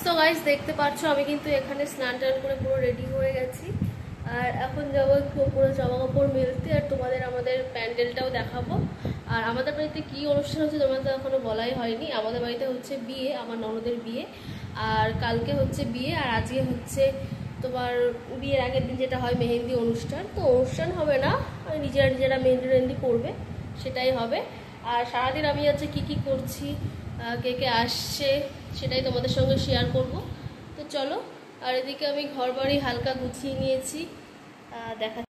So guys দেখতে পাচ্ছ আমি কিন্তু এখানে স্নান টান করে পুরো রেডি হয়ে গেছি আর এখন যাবো পুরো জামা কাপড় মেলতে আর তোমাদের আমাদের প্যান্ডেলটাও দেখাবো। আর আমাদের বাড়িতে কি অনুষ্ঠান হচ্ছে তোমাদের তো এখনো বলাই হয়নি। আমাদের বাড়িতে হচ্ছে বিয়ে, আমার ননদের বিয়ে, আর কালকে হচ্ছে বিয়ে আর আজকে হচ্ছে তোমার বিয়ের আগের দিন যেটা হয় মেহেন্দি অনুষ্ঠান। তো অনুষ্ঠান হবে না, নিজেরা মেহেন্দি করবে সেটাই হবে। আর সারাদিন আমি হচ্ছে কি করছি, কে কে আসছে সেটাই তোমাদের সঙ্গে শেয়ার করব। তো চলো। আর এদিকে আমি ঘর বাড়ি হালকা গুছিয়ে নিয়েছি, দেখা।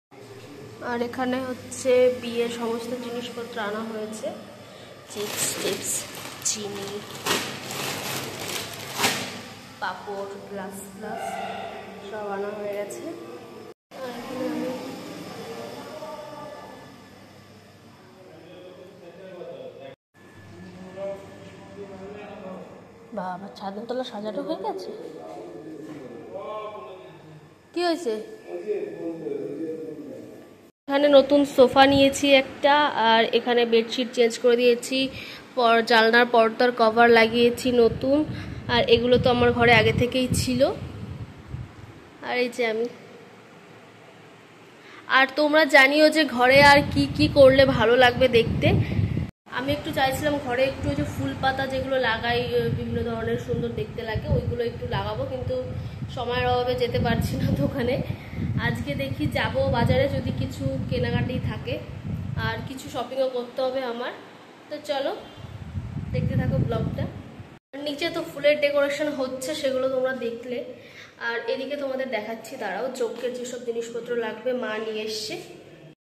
আর এখানে হচ্ছে বিয়ের সমস্ত জিনিসপত্র আনা হয়েছে, চিপস টিপস, চিনি, পাপড়, গ্লাস সব আনা হয়ে গেছে। আর এখানে আমি বাবা ছাদের তলা সাজানো হয়ে গেছে। কি হয়েছে? এখানে নতুন সোফা নিয়েছি একটা, আর এখানে বেডশিট চেঞ্জ করে দিয়েছি, জানলার পর্দার কভার লাগিয়েছি নতুন। আর এগুলো তো আমার ঘরে আগে থেকেই ছিল। আর এই যে আমি, আর তোমরা জানিও যে ঘরে আর কি করলে ভালো লাগবে দেখতে। আমি একটু চাইছিলাম ঘরে একটু ওই যে ফুল পাতা যেগুলো লাগাই বিভিন্ন ধরনের সুন্দর দেখতে লাগে ওইগুলো একটু লাগাবো, কিন্তু সময়ের অভাবে যেতে পারছি না দোকানে। আজকে দেখি যাব বাজারে, যদি কিছু কেনাকাটি থাকে, আর কিছু শপিংও করতে হবে আমার। তো চলো দেখতে থাকো ব্লগটা। নিচে তো ফুলের ডেকোরেশন হচ্ছে, সেগুলো তোমরা দেখলে। আর এদিকে তোমাদের দেখাচ্ছি, দাঁড়াও, যজ্ঞের যেসব জিনিসপত্র লাগবে মা নিয়ে এসছে।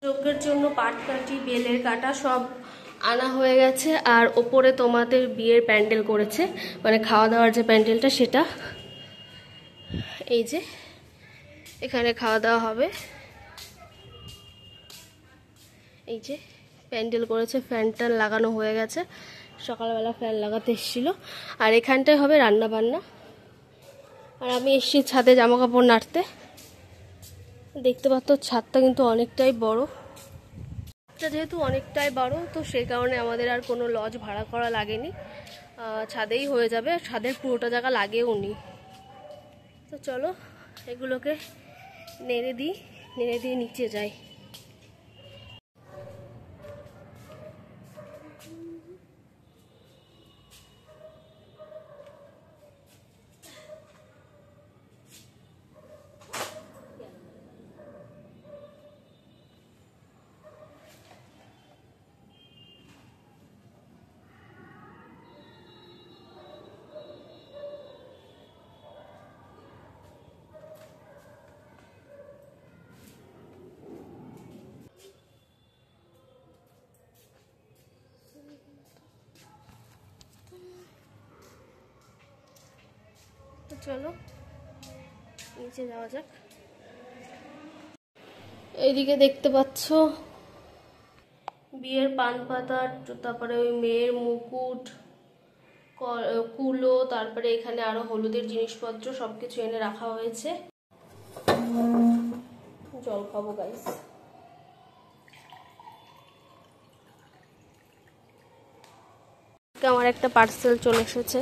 যজ্ঞের জন্য পাটকাঠি, বেলের কাটা সব আনা হয়ে গেছে। আর ওপরে তোমাদের বিয়ের প্যান্ডেল করেছে, মানে খাওয়া দাওয়ার যে প্যান্ডেলটা সেটা। এই যে এখানে খাওয়া দাওয়া হবে, এই যে প্যান্ডেল করেছে, ফ্যান ট্যান লাগানো হয়ে গেছে, সকালবেলা ফ্যান লাগাতে এসেছিল। আর এখানটায় হবে রান্না বান্না। আর আমি এসেছি ছাদে জামা কাপড় নাড়তে। দেখতে পাচ্ছ ছাদটা কিন্তু অনেকটাই বড়, যেহেতু অনেকটাই বড় তো সেই কারণে আমাদের আর কোনো লজ ভাড়া করা লাগেনি, ছাদেই হয়ে যাবে। ছাদের পুরোটা জায়গা লাগেও নি। তো চলো এগুলোকে নেড়ে দিয়ে নিচে যাই। তো চলো নিচে যাওয়া যাক। এইদিকে দেখতে পাচ্ছ বিয়ের পান পাতা, তারপরে ওই মেয়ের মুকুট, কুলো, তারপরে এখানে আরো হলুদের জিনিসপত্র সবকিছু এনে রাখা হয়েছে। জল খাবো গাইস। আমার একটা পার্সেল চলে এসেছে,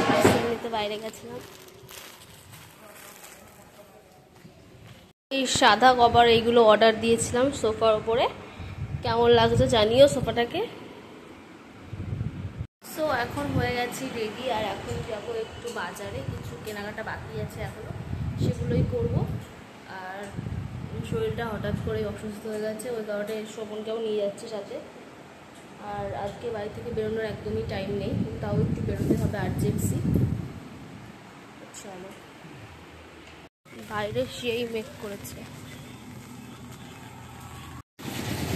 পার্সেল নিতে বাইরে গেছিলাম। এই সাদা কভার এইগুলো অর্ডার দিয়েছিলাম সোফার উপরে। কেমন লাগছে জানিও সোফাটাকে। সো এখন হয়ে গেছি রেডি, আর এখন যাবো একটু বাজারে, কিছু কেনাকাটা বাকি আছে এখনো, সেগুলোই করব। আর শরীরটা হঠাৎ করে অসুস্থ হয়ে গেছে, ওই কারণে শোভনকেও নিয়ে যাচ্ছে সাথে। আর আজকে বাড়ি থেকে বেরোনোর একদমই টাইম নেই, তাও একটু বেরোতে হবে আর্জেন্সি। চলো, বাইরে সেই মেঘ করেছে।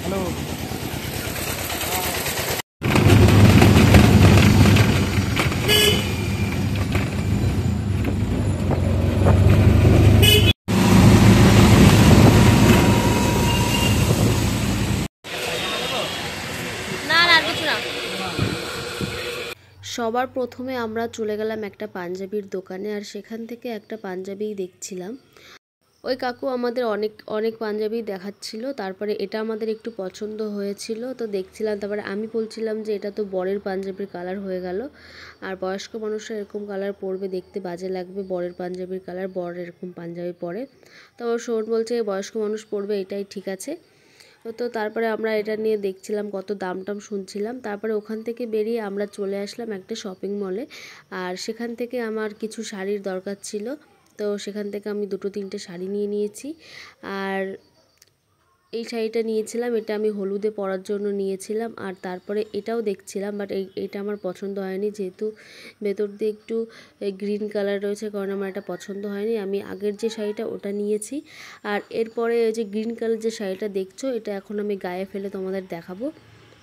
হ্যালো, সবার প্রথমে আমরা চলে গেলাম একটা পাঞ্জাবির দোকানে, আর সেখান থেকে একটা পাঞ্জাবি দেখছিলাম। ওই কাকু আমাদের অনেক অনেক পাঞ্জাবি দেখাচ্ছিল, তারপরে এটা আমাদের একটু পছন্দ হয়েছিল তো দেখছিলাম। তারপরে আমি বলছিলাম যে এটা তো বরের পাঞ্জাবির কালার হয়ে গেল, আর বয়স্ক মানুষরা এরকম কালার পরবে দেখতে বাজে লাগবে, বরের পাঞ্জাবির কালার, বর এরকম পাঞ্জাবি পরে। তো শোন বলছে বয়স্ক মানুষ পরবে, এটাই ঠিক আছে। তো তারপরে আমরা এটা নিয়ে দেখছিলাম, কত দাম টাম শুনছিলাম। তারপরে ওখান থেকে বেরিয়ে আমরা চলে আসলাম একটা শপিং মলে, আর সেখান থেকে আমার কিছু শাড়ির দরকার ছিল। তো সেখান থেকে আমি 2-3টে শাড়ি নিয়ে নিয়েছি। আর এই শাড়িটা নিয়েছিলাম, এটা আমি হলুদে পরার জন্য নিয়েছিলাম। আর তারপরে এটাও দেখছিলাম, বাট এটা আমার পছন্দ হয়নি, যেহেতু ভেতর দিয়ে একটু গ্রিন কালার রয়েছে, কারণ আমার এটা পছন্দ হয়নি। আমি আগের যে শাড়িটা ওটা নিয়েছি। আর এরপরে ওই যে গ্রিন কালার যে শাড়িটা দেখছো, এটা এখন আমি গায়ে ফেলে তোমাদের দেখাবো।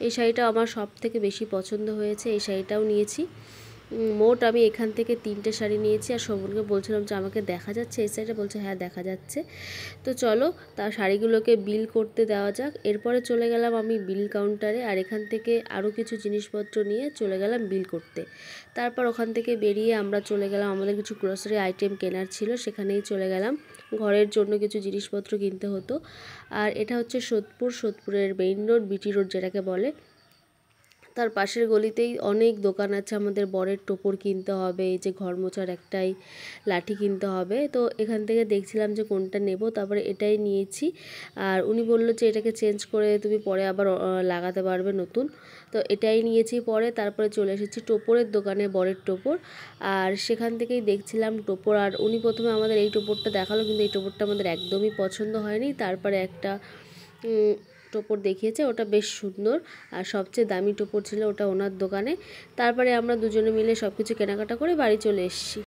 এই শাড়িটা আমার সব থেকে বেশি পছন্দ হয়েছে, এই শাড়িটাও নিয়েছি। মোট আমি এখান থেকে 3টে শাড়ি নিয়েছি। আর শোভনকে বলছিলাম যে আমাকে দেখা যাচ্ছে এই সাইডে, বলছে হ্যাঁ দেখা যাচ্ছে। তো চলো তার শাড়িগুলোকে বিল করতে দেওয়া যাক। এরপরে চলে গেলাম আমি বিল কাউন্টারে, আর এখান থেকে আরও কিছু জিনিসপত্র নিয়ে চলে গেলাম বিল করতে। তারপর ওখান থেকে বেরিয়ে আমরা চলে গেলাম, আমাদের কিছু গ্রোসারি আইটেম কেনার ছিল, সেখানেই চলে গেলাম। ঘরের জন্য কিছু জিনিসপত্র কিনতে হতো। আর এটা হচ্ছে সোদপুরের মেইন রোড, বিটি রোড যেটাকে বলে। তার পাশের গলিতেই অনেক দোকান আছে। আমাদের বরের টোপর কিনতে হবে, এই যে ঘর মোছার একটাই লাঠি কিনতে হবে। তো এখান থেকে দেখছিলাম যে কোনটা নেব, তারপরে এটাই নিয়েছি। আর উনি বললো যে এটাকে চেঞ্জ করে তুমি পরে আবার লাগাতে পারবে নতুন। তো এটাই নিয়েছি পরে। তারপরে চলে এসেছি টোপরের দোকানে, বরের টোপর। আর সেখান থেকেই দেখছিলাম টোপর। আর উনি প্রথমে আমাদের এই টোপরটা দেখালো, কিন্তু এই টোপরটা আমাদের একদমই পছন্দ হয়নি। তারপরে একটা টোপর দেখিয়েছে, ওটা বেশ সুন্দর আর সবচেয়ে দামি টোপর ছিল ওটা ওনার দোকানে। তারপরে আমরা দুজনে মিলে সব কিছু কেনাকাটা করে বাড়ি চলে এসেছি।